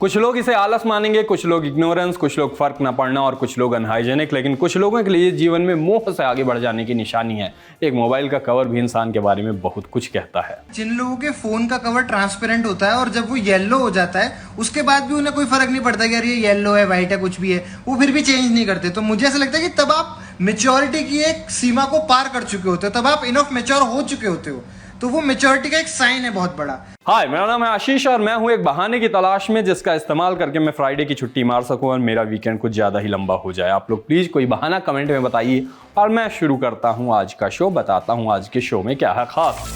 कुछ लोग इसे आलस मानेंगे, कुछ लोग इग्नोरेंस, कुछ लोग फर्क न पड़ना और कुछ लोग अनहाइजेनिक, लेकिन कुछ लोगों के लिए जीवन में मोह से आगे बढ़ जाने की निशानी है। एक मोबाइल का कवर भी इंसान के बारे में बहुत कुछ कहता है। जिन लोगों के फोन का कवर ट्रांसपेरेंट होता है और जब वो येलो हो जाता है उसके बाद भी उन्हें कोई फर्क नहीं पड़ता कि यार ये येलो है, व्हाइट है, कुछ भी है, वो फिर भी चेंज नहीं करते। तो मुझे ऐसा लगता है कि तब आप मेच्योरिटी की एक सीमा को पार कर चुके होते हो, तब आप इनफ मेच्योर हो चुके होते हो। तो वो मेच्योरिटी का एक साइन है बहुत बड़ा। हाय, मेरा नाम है आशीष और मैं हूं एक बहाने की तलाश में जिसका इस्तेमाल करके मैं फ्राइडे की छुट्टी मार सकूं और मेरा वीकेंड कुछ ज्यादा ही लंबा हो जाए। आप लोग प्लीज कोई बहाना कमेंट में बताइए और मैं शुरू करता हूं आज का शो। बताता हूं आज के शो में क्या है खास।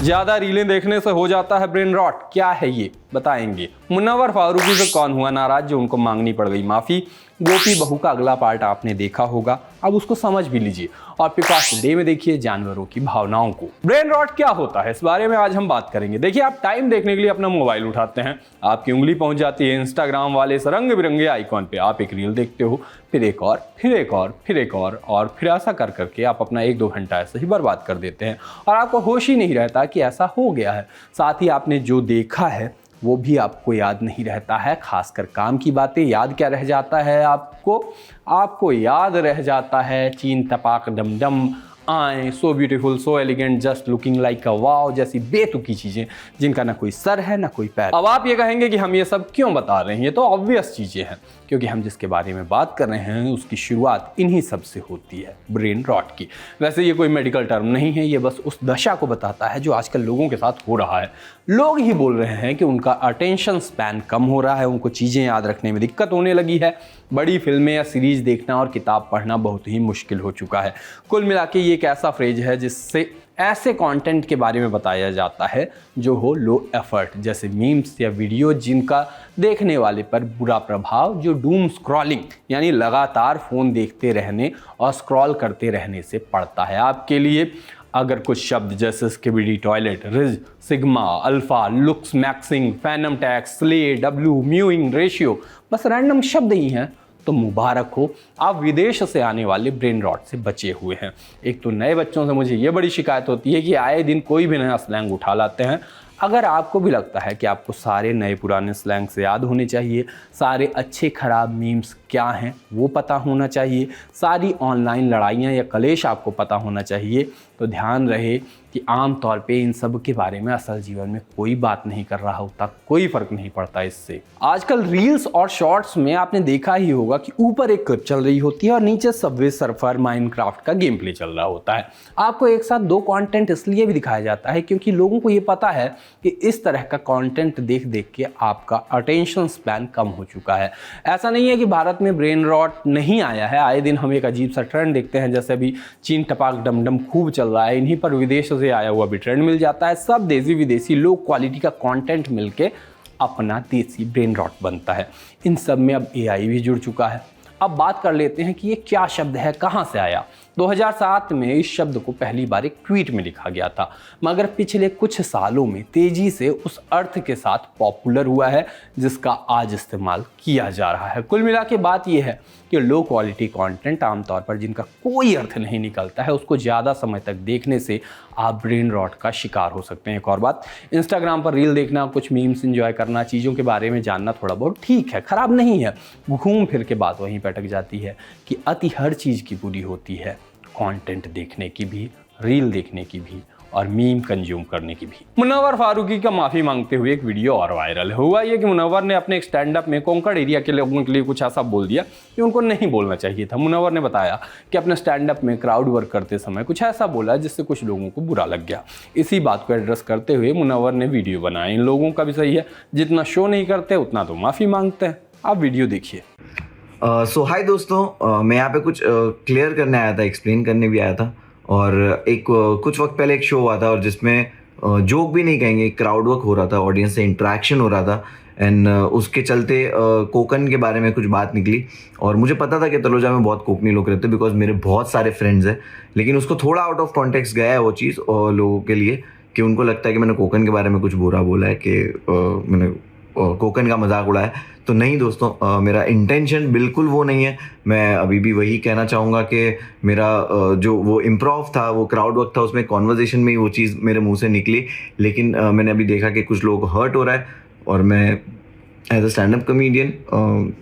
ज्यादा रीलें देखने से हो जाता है ब्रेन रॉट, क्या है ये बताएंगे। मुन्नवर फारूकी से कौन हुआ नाराज जो उनको मांगनी पड़ गई माफी। गोपी बहू का अगला पार्ट आपने देखा होगा, अब उसको समझ भी लीजिए। और पिकासो डे में देखिए जानवरों की भावनाओं को। ब्रेन रॉट क्या होता है इस बारे में आज हम बात करेंगे। देखिए, आप टाइम देखने के लिए अपना मोबाइल उठाते हैं, आपकी उंगली पहुंच जाती है इंस्टाग्राम वाले इस रंग बिरंगे आइकॉन पे। आप एक रील देखते हो, फिर एक और, फिर एक और, फिर एक और फिर ऐसा कर करके आप अपना 1-2 घंटा ऐसे ही बर्बाद कर देते हैं और आपको होश ही नहीं रहता कि ऐसा हो गया है। साथ ही आपने जो देखा है वो भी आपको याद नहीं रहता है, खासकर काम की बातें। याद क्या रह जाता है आपको याद रह जाता है चीन तपाक डम डम आए, so beautiful, so elegant, just looking like a wow जैसी बेतुकी चीजें जिनका ना कोई सर है ना कोई पैर। अब आप ये कहेंगे कि हम ये सब क्यों बता रहे हैं, ये तो ऑब्वियस चीजें हैं, क्योंकि हम जिसके बारे में बात कर रहे हैं उसकी शुरुआत इन्हीं सब से होती है, ब्रेन रॉट की। वैसे ये कोई मेडिकल टर्म नहीं है, ये बस उस दशा को बताता है जो आजकल लोगों के साथ हो रहा है। लोग ही बोल रहे हैं कि उनका अटेंशन स्पैन कम हो रहा है, उनको चीज़ें याद रखने में दिक्कत होने लगी है, बड़ी फिल्में या सीरीज देखना और किताब पढ़ना बहुत ही मुश्किल हो चुका है। कुल मिला के ये एक ऐसा फ्रेज है जिससे ऐसे कंटेंट के बारे में बताया जाता है जो हो लो एफर्ट, जैसे मीम्स या वीडियो जिनका देखने वाले पर बुरा प्रभाव, जो डूम स्क्रॉलिंग यानी लगातार फ़ोन देखते रहने और स्क्रॉल करते रहने से पड़ता है। आपके लिए अगर कुछ शब्द जैसे skibidi toilet, rizz, sigma, alpha, looks, maxing, fanum tax, slay, W, mewing, ratio बस रैंडम शब्द ही हैं तो मुबारक हो, आप विदेश से आने वाले ब्रेन रॉट से बचे हुए हैं। एक तो नए बच्चों से मुझे ये बड़ी शिकायत होती है कि आए दिन कोई भी नया स्लैंग उठा लाते हैं। अगर आपको भी लगता है कि आपको सारे नए पुराने स्लैंग से याद होने चाहिए, सारे अच्छे खराब मीम्स क्या हैं वो पता होना चाहिए, सारी ऑनलाइन लड़ाइयाँ या कलेश आपको पता होना चाहिए, तो ध्यान रहे कि आम तौर पे इन सब के बारे में असल जीवन में कोई बात नहीं कर रहा होता, कोई फर्क नहीं पड़ता इससे। आजकल रील्स और शॉर्ट्स में आपने देखा ही होगा कि ऊपर एक क्लिप चल रही होती है और नीचे सबवे सर्फर माइनक्राफ्ट का गेम प्ले चल रहा होता है। आपको एक साथ 2 कंटेंट इसलिए भी दिखाया जाता है क्योंकि लोगों को ये पता है कि इस तरह का कंटेंट देख देख के आपका अटेंशन स्पैन कम हो चुका है। ऐसा नहीं है कि भारत में ब्रेन रॉट नहीं आया है, आए दिन हम एक अजीब सा ट्रेंड देखते हैं, जैसे अभी चीन टपाक डमडम खूब चल रहा है, इन्हीं पर विदेश से आया हुआ भी ट्रेंड मिल जाता है। सब देसी विदेशी लो क्वालिटी का कंटेंट मिलके अपना देसी ब्रेन रॉट बनता है। इन सब में अब एआई भी जुड़ चुका है। अब बात कर लेते हैं कि ये क्या शब्द है, कहाँ से आया। 2007 में इस शब्द को पहली बार एक ट्वीट में लिखा गया था, मगर पिछले कुछ सालों में तेजी से उस अर्थ के साथ पॉपुलर हुआ है जिसका आज इस्तेमाल किया जा रहा है। कुल मिला के बात यह है कि लो क्वालिटी कंटेंट आमतौर पर जिनका कोई अर्थ नहीं निकलता है उसको ज़्यादा समय तक देखने से आप ब्रेन रॉट का शिकार हो सकते हैं। एक और बात, इंस्टाग्राम पर रील देखना, कुछ मीम्स एंजॉय करना, चीज़ों के बारे में जानना थोड़ा बहुत ठीक है, ख़राब नहीं है। घूम फिर के बात वहीं पे अटक जाती है कि अति हर चीज़ की बुरी होती है, कंटेंट देखने की भी, रील देखने की भी और मीम कंज्यूम करने की भी। मुन्नवर फारूकी का माफ़ी मांगते हुए एक वीडियो और वायरल हुआ ये कि मुन्नवर ने अपने एक स्टैंड अप में कोंकण एरिया के लोगों के लिए कुछ ऐसा बोल दिया कि उनको नहीं बोलना चाहिए था। मुन्नवर ने बताया कि अपने स्टैंड अप में क्राउड वर्क करते समय कुछ ऐसा बोला जिससे कुछ लोगों को बुरा लग गया। इसी बात को एड्रेस करते हुए मुन्नवर ने वीडियो बनाया। इन लोगों का भी सही है, जितना शो नहीं करते उतना तो माफ़ी मांगते हैं। आप वीडियो देखिए। सो हाय दोस्तों, मैं यहाँ पे कुछ क्लियर करने आया था, एक्सप्लेन करने भी आया था। और एक कुछ वक्त पहले एक शो हुआ था और जिसमें जोक भी नहीं कहेंगे, क्राउड वर्क हो रहा था, ऑडियंस से इंटरेक्शन हो रहा था एंड उसके चलते कोकन के बारे में कुछ बात निकली। और मुझे पता था कि तलोजा में बहुत कोकनी लोग रहते हैं बिकॉज मेरे बहुत सारे फ्रेंड्स हैं, लेकिन उसको थोड़ा आउट ऑफ कॉन्टेक्स्ट गया है वो चीज़ और लोगों के लिए कि उनको लगता है कि मैंने कोकन के बारे में कुछ बुरा बोला है, कि मैंने कोकन का मजाक उड़ाया। तो नहीं दोस्तों, मेरा इंटेंशन बिल्कुल वो नहीं है। मैं अभी भी वही कहना चाहूँगा कि मेरा जो वो इम्प्रोव था, वो क्राउड वर्क था, उसमें कॉन्वर्जेशन में ही वो चीज़ मेरे मुंह से निकली। लेकिन मैंने अभी देखा कि कुछ लोगों को हर्ट हो रहा है, और मैं as a stand up comedian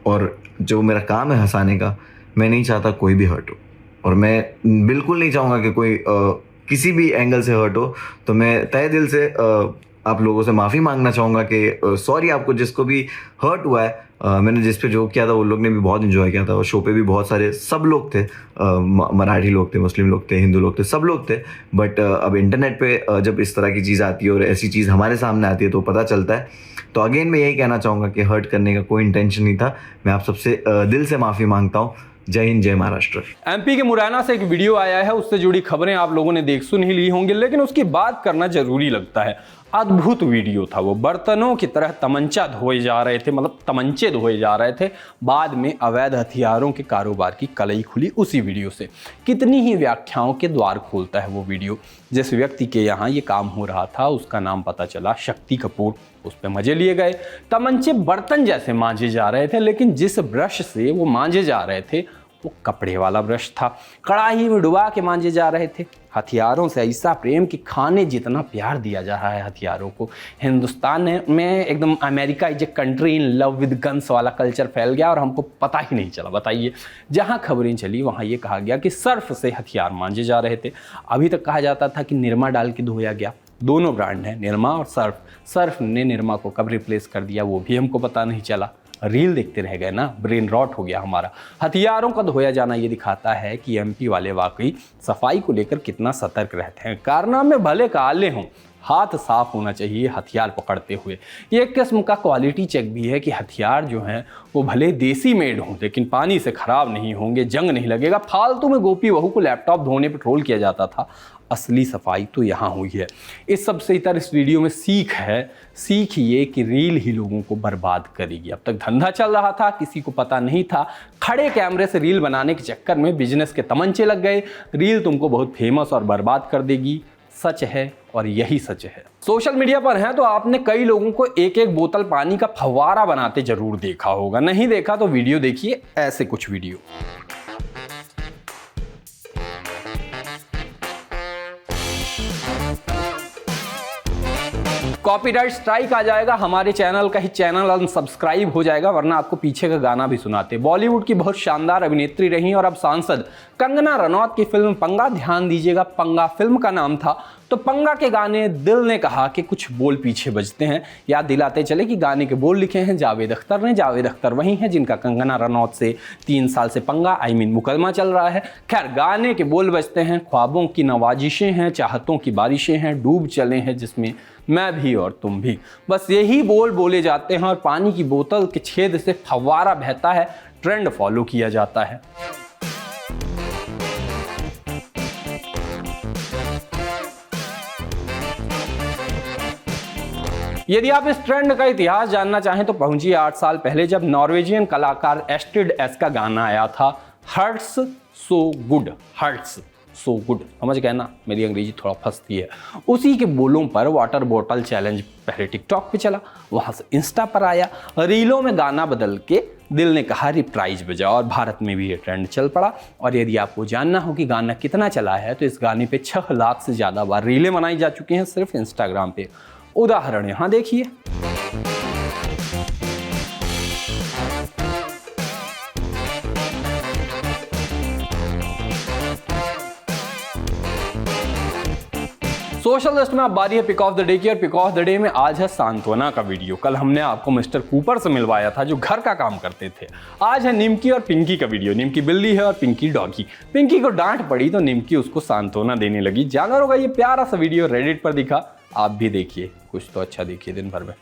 और जो मेरा काम है हंसाने का, मैं नहीं चाहता कोई भी हर्ट हो, और मैं बिल्कुल नहीं चाहूँगा कि कोई किसी भी एंगल से हर्ट हो। तो मैं तहे दिल से आप लोगों से माफ़ी मांगना चाहूँगा कि सॉरी आपको जिसको भी हर्ट हुआ है। मैंने जिस पे जोक किया था वो लोग ने भी बहुत इन्जॉय किया था, और शो पे भी बहुत सारे सब लोग थे, मराठी लोग थे, मुस्लिम लोग थे, हिंदू लोग थे, सब लोग थे। बट अब इंटरनेट पे जब इस तरह की चीज़ आती है और ऐसी चीज़ हमारे सामने आती है तो पता चलता है। तो अगेन मैं यही कहना चाहूँगा कि हर्ट करने का कोई इंटेंशन नहीं था। मैं आप सबसे दिल से माफ़ी मांगता हूँ। जय हिंद, जय महाराष्ट्र। एमपी के मुरैना से एक वीडियो आया है, उससे जुड़ी खबरें आप लोगों ने देख सुन ही ली होंगी, लेकिन उसकी बात करना जरूरी लगता है। अद्भुत वीडियो था वो। बर्तनों की तरह तमंचा धोए जा रहे थे, मतलब तमंचे धोए जा रहे थे। बाद में अवैध हथियारों के कारोबार की कलई खुली उसी वीडियो से। कितनी ही व्याख्याओं के द्वार खोलता है वो वीडियो। जिस व्यक्ति के यहाँ ये काम हो रहा था उसका नाम पता चला शक्ति कपूर। उस पर मजे लिए गए। तमंचे बर्तन जैसे मांजे जा रहे थे, लेकिन जिस ब्रश से वो मांजे जा रहे थे वो कपड़े वाला ब्रश था। कड़ाही में डुबा के मांजे जा रहे थे। हथियारों से ऐसा प्रेम कि खाने जितना प्यार दिया जा रहा है हथियारों को। हिंदुस्तान में एकदम America is a country in love with guns वाला कल्चर फैल गया और हमको पता ही नहीं चला। बताइए, जहां खबरें चली वहां ये कहा गया कि सर्फ से हथियार मांजे जा रहे थे। अभी तक कहा जाता था कि निरमा डाल के धोया गया। दोनों ब्रांड हैं, निरमा और सर्फ। सर्फ ने निरमा को कब रिप्लेस कर दिया वो भी हमको पता नहीं चला। रील देखते रह गए ना, ब्रेन रॉट हो गया हमारा। हथियारों का धोया जाना ये दिखाता है कि एमपी वाले वाकई सफाई को लेकर कितना सतर्क रहते हैं। कारनामे भले काले हों, हाथ साफ होना चाहिए हथियार पकड़ते हुए। ये एक किस्म का क्वालिटी चेक भी है कि हथियार जो हैं वो भले देसी मेड हों, लेकिन पानी से खराब नहीं होंगे, जंग नहीं लगेगा। फालतू में गोपी बहू को लैपटॉप धोने पर ट्रोल किया जाता था, असली सफाई तो यहाँ हुई है। इस सबसे इतर इस वीडियो में सीख है। सीख ये कि रील ही लोगों को बर्बाद करेगी। अब तक धंधा चल रहा था, किसी को पता नहीं था। खड़े कैमरे से रील बनाने के चक्कर में बिजनेस के तमंचे लग गए। रील तुमको बहुत फेमस और बर्बाद कर देगी। सच है और यही सच है। सोशल मीडिया पर हैं तो आपने कई लोगों को एक एक बोतल पानी का फव्वारा बनाते जरूर देखा होगा। नहीं देखा तो वीडियो देखिए, ऐसे कुछ वीडियो। कॉपीराइट स्ट्राइक आ जाएगा, हमारे चैनल का ही चैनल अनसब्सक्राइब हो जाएगा, वरना आपको पीछे का गाना भी सुनाते। बॉलीवुड की बहुत शानदार अभिनेत्री रही और अब सांसद कंगना रनौत की फिल्म पंगा, ध्यान दीजिएगा पंगा फिल्म का नाम था। तो पंगा के गाने दिल ने कहा कि कुछ बोल पीछे बजते हैं। याद दिलाते चले कि गाने के बोल लिखे हैं जावेद अख्तर ने। जावेद अख्तर वही हैं जिनका कंगना रनौत से 3 साल से पंगा मुकदमा चल रहा है। खैर, गाने के बोल बजते हैं, ख्वाबों की नवाजिशें हैं, चाहतों की बारिशें हैं, डूब चले हैं जिसमें मैं भी और तुम भी। बस यही बोल बोले जाते हैं और पानी की बोतल के छेद से फव्वारा बहता है, ट्रेंड फॉलो किया जाता है। यदि आप इस ट्रेंड का इतिहास जानना चाहें तो पहुंचिए 8 साल पहले, जब नॉर्वेजियन कलाकार एस्ट्रिड एस का गाना आया था, hurts so good. Hurts so good, समझ गए ना, मेरी अंग्रेजी थोड़ा फंसती है। उसी के बोलों पर वाटर बॉटल चैलेंज पहले टिकटॉक पे चला, वहां से इंस्टा पर आया। रीलों में गाना बदल के दिल ने कहा रिप्राइज बजा और भारत में भी ये ट्रेंड चल पड़ा। और यदि आपको जानना हो कि गाना कितना चला है तो इस गाने पे 6 लाख से ज़्यादा बार रीलें बनाई जा चुकी हैं सिर्फ इंस्टाग्राम पे। उदाहरण यहाँ देखिए। सोशल लिस्ट में अब बारी है पिक ऑफ द डे की, और पिक ऑफ द डे में आज है सांत्वना का वीडियो। कल हमने आपको मिस्टर कूपर से मिलवाया था जो घर का काम करते थे। आज है निमकी और पिंकी का वीडियो। निमकी बिल्ली है और पिंकी डॉगी। पिंकी को डांट पड़ी तो निमकी उसको सांत्वना देने लगी। जानवरों का ये प्यारा सा वीडियो रेडिट पर दिखा, आप भी देखिए, कुछ तो अच्छा देखिए दिन भर में।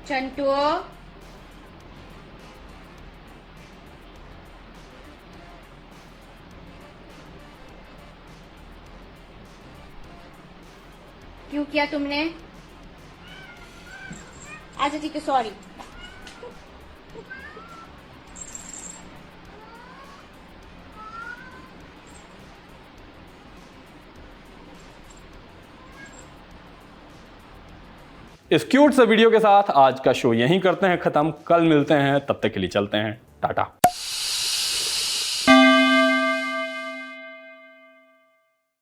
चंटू, क्यों किया तुमने? अच्छा ठीक है, सॉरी। इस क्यूट से वीडियो के साथ आज का शो यहीं करते हैं खत्म। कल मिलते हैं, तब तक के लिए चलते हैं, टाटा।